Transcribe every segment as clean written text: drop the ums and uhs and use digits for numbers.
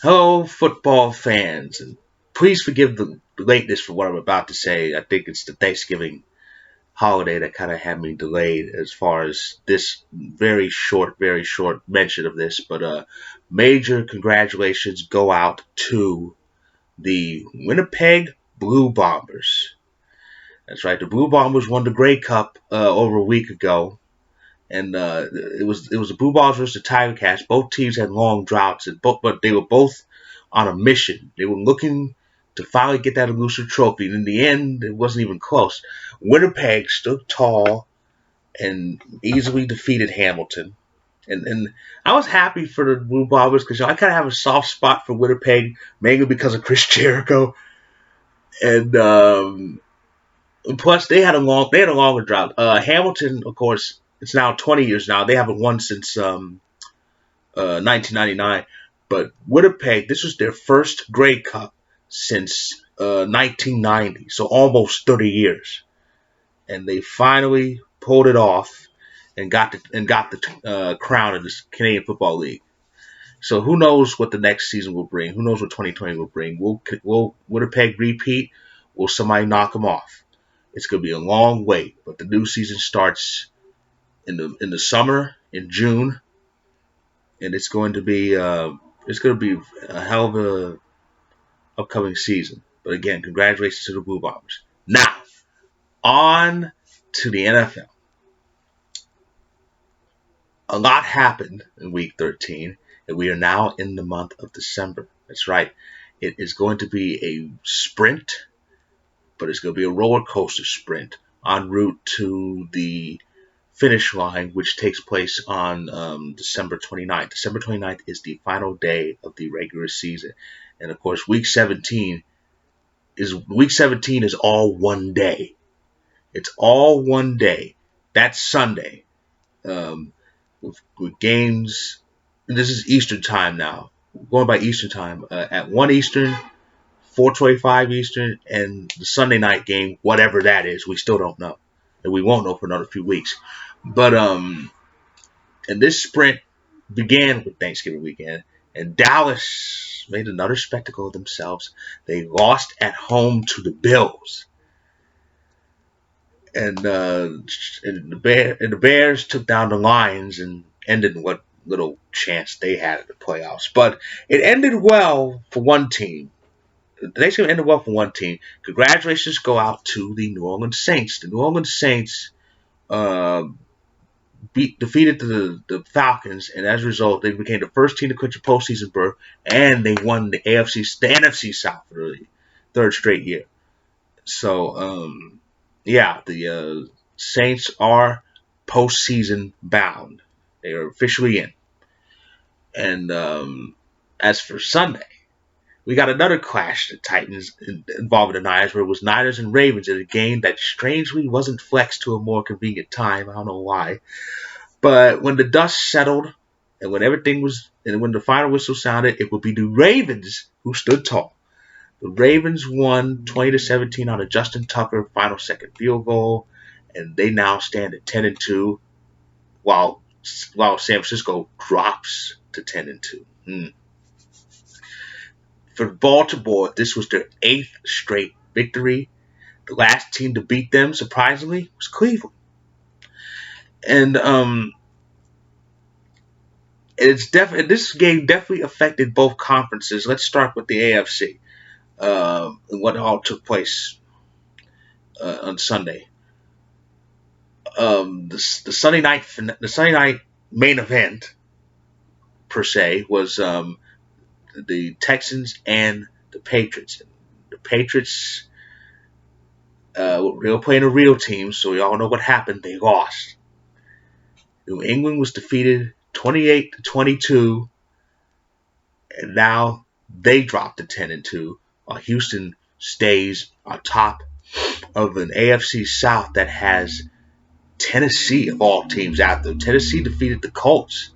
Hello, football fans, and please forgive the lateness for what I'm about to say. I think it's the Thanksgiving holiday that kind of had me delayed as far as this very short mention of this. But major congratulations go out to the Winnipeg Blue Bombers. That's right, the Blue Bombers won the Grey Cup over a week ago, and it was the Blue Balls versus the Tiger Cats. Both teams had long droughts, but they were both on a mission. They were looking to finally get that elusive trophy. And in the end, it wasn't even close. Winnipeg stood tall and easily defeated Hamilton. And I was happy for the Blue Bombers because I kind of have a soft spot for Winnipeg, mainly because of Chris Jericho. And plus, they had a longer drought. Hamilton, of course, it's now 20 years now. They haven't won since 1999. But Winnipeg, this was their first Grey Cup since 1990, so almost 30 years, and they finally pulled it off and got the crown in the Canadian Football League. So who knows what the next season will bring? Who knows what 2020 will bring? Will Winnipeg repeat? Will somebody knock them off? It's going to be a long wait, but the new season starts in the summer in June, and it's going to be a hell of a upcoming season. But again, congratulations to the Blue Bombers. Now, on to the NFL. A lot happened in Week 13, and we are now in the month of December. That's right. It is going to be a sprint, but it's going to be a roller coaster sprint en route to the finish line, which takes place on December 29th. December 29th is the final day of the regular season. And of course, Week 17 is all one day. It's all one day. That's Sunday. With games. This is Eastern time now. Going by Eastern time. At 1 Eastern, 4:25 Eastern, and the Sunday night game, whatever that is, we still don't know. And we won't know for another few weeks. But and this sprint began with Thanksgiving weekend, and Dallas made another spectacle of themselves. They lost at home to the Bills. And the Bears took down the Lions and ended what little chance they had at the playoffs. But it ended well for one team. The Thanksgiving ended well for one team. Congratulations go out to the New Orleans Saints. The New Orleans Saints defeated the Falcons, and as a result, they became the first team to clinch a postseason berth, and they won the NFC South for the third straight year. So, yeah, the Saints are postseason bound. They are officially in. And as for Sunday, we got another clash, the Titans involving the Niners, where it was Niners and Ravens in a game that strangely wasn't flexed to a more convenient time. I don't know why. But when the dust settled and when the final whistle sounded, it would be the Ravens who stood tall. The Ravens won 20-17 on a Justin Tucker final second field goal, and they now stand at 10-2, while San Francisco drops to 10-2. For Baltimore, this was their 8th straight victory. The last team to beat them, surprisingly, was Cleveland. And this game definitely affected both conferences. Let's start with the AFC. And what all took place on Sunday. The Sunday night main event per se was the Texans and the Patriots. The Patriots they were playing a real team, so we all know what happened. They lost. New England was defeated 28-22, and now they dropped to 10-2, while Houston stays on top of an AFC South that has Tennessee of all teams out there. Tennessee defeated the Colts,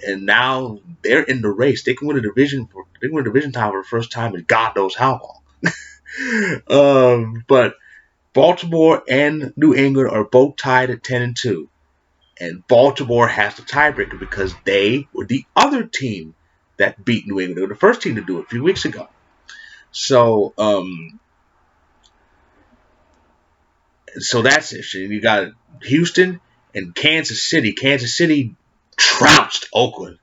and now they're in the race. They can win a division title for the first time in God knows how long. But Baltimore and New England are both tied at 10-2. And Baltimore has the tiebreaker because they were the other team that beat New England. They were the first team to do it a few weeks ago. So so that's it. You got Houston and Kansas City. Kansas City trounced Oakland.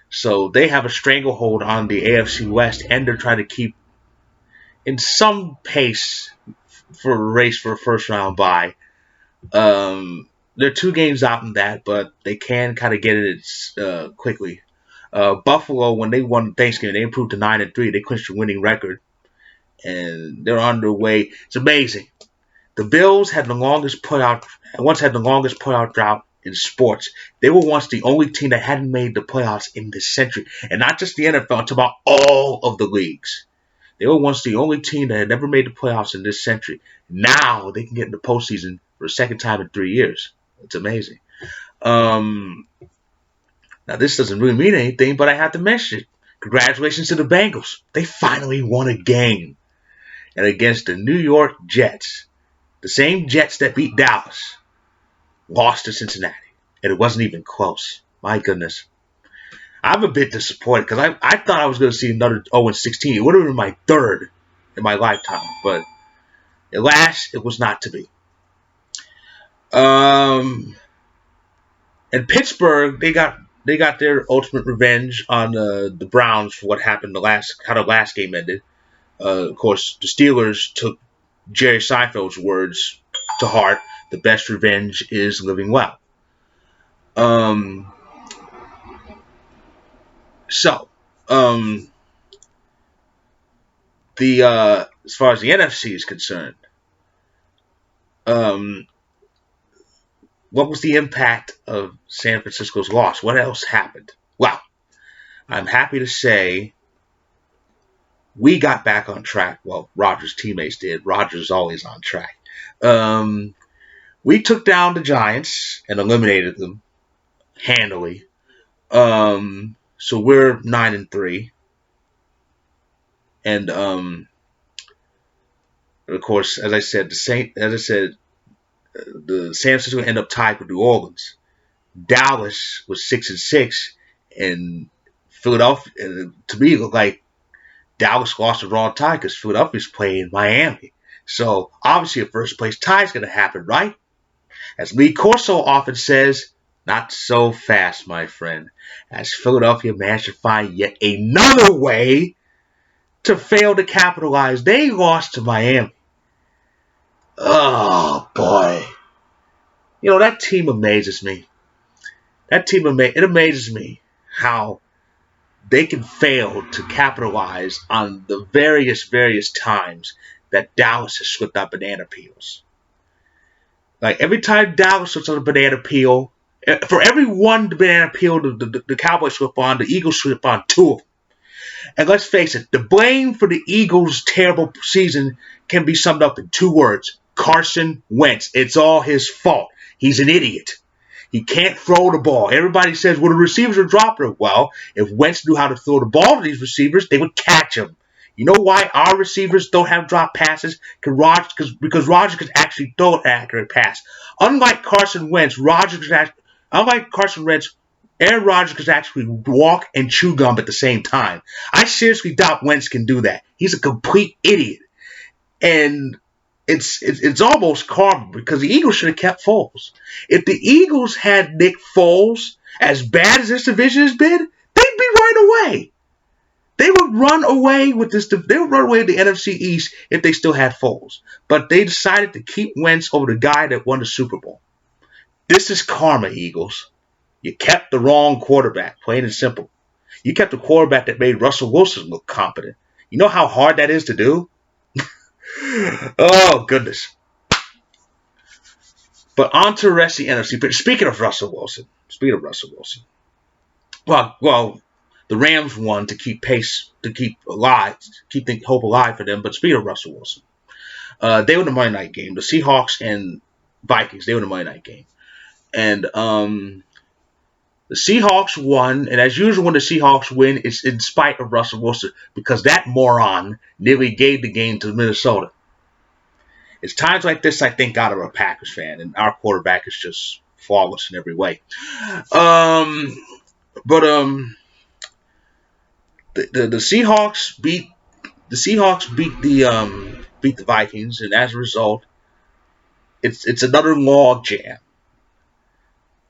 So they have a stranglehold on the AFC West, and they're trying to keep in some pace for a race for a first round bye. They're 2 games out in that, but they can kind of get it quickly. Buffalo, when they won Thanksgiving, they improved to 9-3. They clinched a winning record, and they're on their way. It's amazing. The Bills had the longest put-out drought in sports. They were once the only team that hadn't made the playoffs in this century, and not just the NFL. I'm talking about all of the leagues. They were once the only team that had never made the playoffs in this century. Now they can get in the postseason for the second time in 3 years. It's amazing. Now this doesn't really mean anything, but I have to mention it. Congratulations to the Bengals. They finally won a game. And against the New York Jets, the same Jets that beat Dallas, lost to Cincinnati. And it wasn't even close. My goodness. I'm a bit disappointed because I thought I was going to see another 0-16. It would have been my 3rd in my lifetime. But alas, it was not to be. And Pittsburgh, they got their ultimate revenge on the Browns for what happened how the last game ended. Of course, the Steelers took Jerry Seinfeld's words to heart. The best revenge is living well. As far as the NFC is concerned, what was the impact of San Francisco's loss? What else happened? Well, I'm happy to say we got back on track. Well, Rodgers' teammates did. Rodgers is always on track. We took down the Giants and eliminated them handily. So we're 9-3. And of course, as I said, the San Francisco ended up tied with New Orleans. Dallas was 6-6, and Philadelphia, to me, looked like Dallas lost the wrong tie because Philadelphia's playing Miami. So obviously a first place tie is going to happen, right? As Lee Corso often says, not so fast, my friend, as Philadelphia managed to find yet another way to fail to capitalize. They lost to Miami. Oh, boy. You know, that team amazes me. It amazes me how they can fail to capitalize on the various times that Dallas has slipped on banana peels. Like, every time Dallas slips on a banana peel, for every one banana peel the Cowboys slip on, the Eagles slip on 2 of them. And let's face it, the blame for the Eagles' terrible season can be summed up in 2 words. Carson Wentz. It's all his fault. He's an idiot. He can't throw the ball. Everybody says, well, the receivers are dropping it. Well, if Wentz knew how to throw the ball to these receivers, they would catch him. You know why our receivers don't have drop passes? Because Rodgers could actually throw an accurate pass. Unlike Carson Wentz, Aaron Rodgers could actually walk and chew gum at the same time. I seriously doubt Wentz can do that. He's a complete idiot. And it's almost karma because the Eagles should have kept Foles. If the Eagles had Nick Foles, as bad as this division has been, they'd be right away. They would run away with this. They would run away with the NFC East if they still had Foles. But they decided to keep Wentz over the guy that won the Super Bowl. This is karma, Eagles. You kept the wrong quarterback, plain and simple. You kept the quarterback that made Russell Wilson look competent. You know how hard that is to do? Oh, goodness. But on to the rest of the NFC. But speaking of Russell Wilson. Well, the Rams won to keep pace, to keep the hope alive for them. But speaking of Russell Wilson, they were the Monday night game. The Seahawks and Vikings, they were the Monday night game. And the Seahawks won, and as usual when the Seahawks win, it's in spite of Russell Wilson because that moron nearly gave the game to Minnesota. It's times like this I think God of a Packers fan, and our quarterback is just flawless in every way. But The Seahawks beat the Vikings, and as a result, it's another log jam.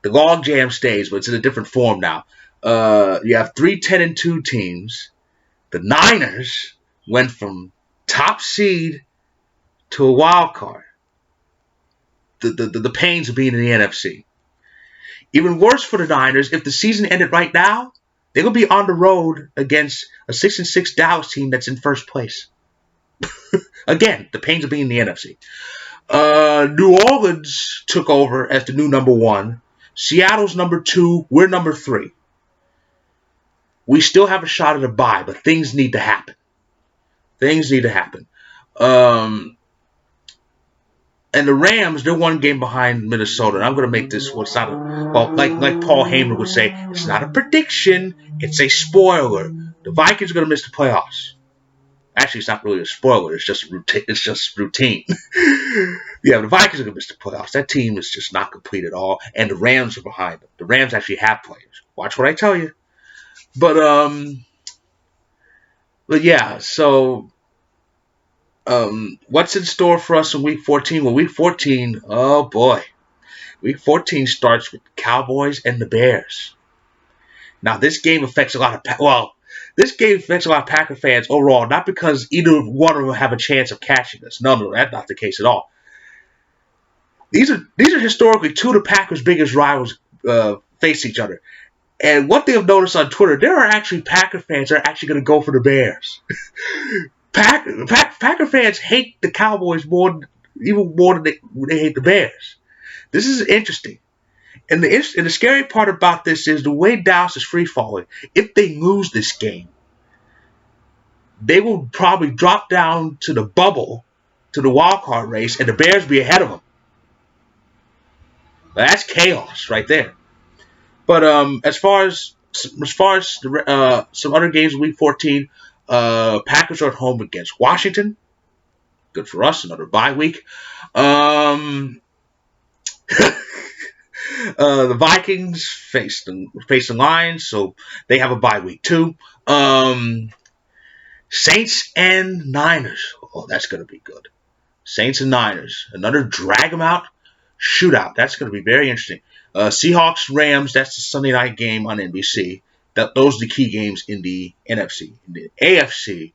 The log jam stays, but it's in a different form now. You have 3-10-2 teams. The Niners went from top seed to a wild card. The pains of being in the NFC. Even worse for the Niners, if the season ended right now, they're gonna be on the road against a 6-6 Dallas team that's in first place. Again, the pains of being in the NFC. New Orleans took over as the new number 1. Seattle's number 2. We're number 3. We still have a shot at a bye, but things need to happen. Things need to happen. And the Rams, they're one game behind Minnesota. And I'm going to make this what's not like Paul Heyman would say, it's not a prediction, it's a spoiler. The Vikings are going to miss the playoffs. Actually, it's not really a spoiler. It's just routine. Yeah, the Vikings are going to miss the playoffs. That team is just not complete at all, and the Rams are behind them. The Rams actually have players. Watch what I tell you. But yeah. So, what's in store for us in Week 14? Well, Week 14, oh boy, Week 14 starts with the Cowboys and the Bears. Now, this game affects a lot of Packer fans overall, not because either one of them have a chance of catching us. No, that's not the case at all. These are historically two of the Packers' biggest rivals face each other. And what they have noticed on Twitter, there are actually Packer fans that are actually going to go for the Bears. Packer fans hate the Cowboys even more than they hate the Bears. This is interesting. And the scary part about this is the way Dallas is free falling. If they lose this game, they will probably drop down to the bubble, to the wild card race, and the Bears be ahead of them. That's chaos right there. But as far as some other games in Week 14, Packers are at home against Washington. Good for us, another bye week. The Vikings face the Lions, so they have a bye week too. Saints and Niners. Oh, that's going to be good. Saints and Niners. Another drag them out shootout. That's going to be very interesting. Seahawks, Rams, that's the Sunday night game on NBC. Those are the key games in the NFC. In the AFC,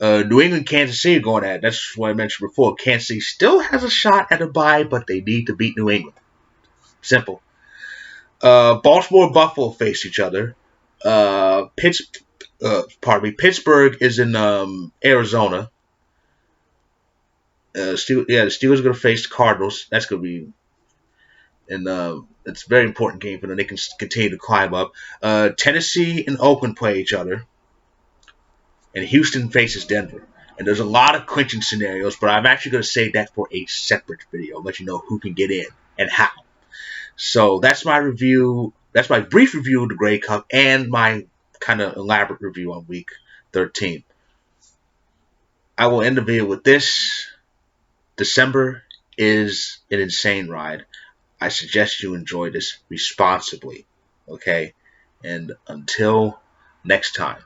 New England, Kansas City going at it. That's what I mentioned before. Kansas City still has a shot at a bye, but they need to beat New England. Simple. Baltimore and Buffalo face each other. Pittsburgh is in Arizona. The Steelers are going to face the Cardinals. That's going to be, and it's a very important game for them. They can continue to climb up. Tennessee and Oakland play each other, and Houston faces Denver. And there's a lot of clinching scenarios, but I'm actually going to save that for a separate video. Let you know who can get in and how. So that's my review. That's my brief review of the Grey Cup and my kind of elaborate review on Week 13. I will end the video with this. December is an insane ride. I suggest you enjoy this responsibly. Okay? And until next time.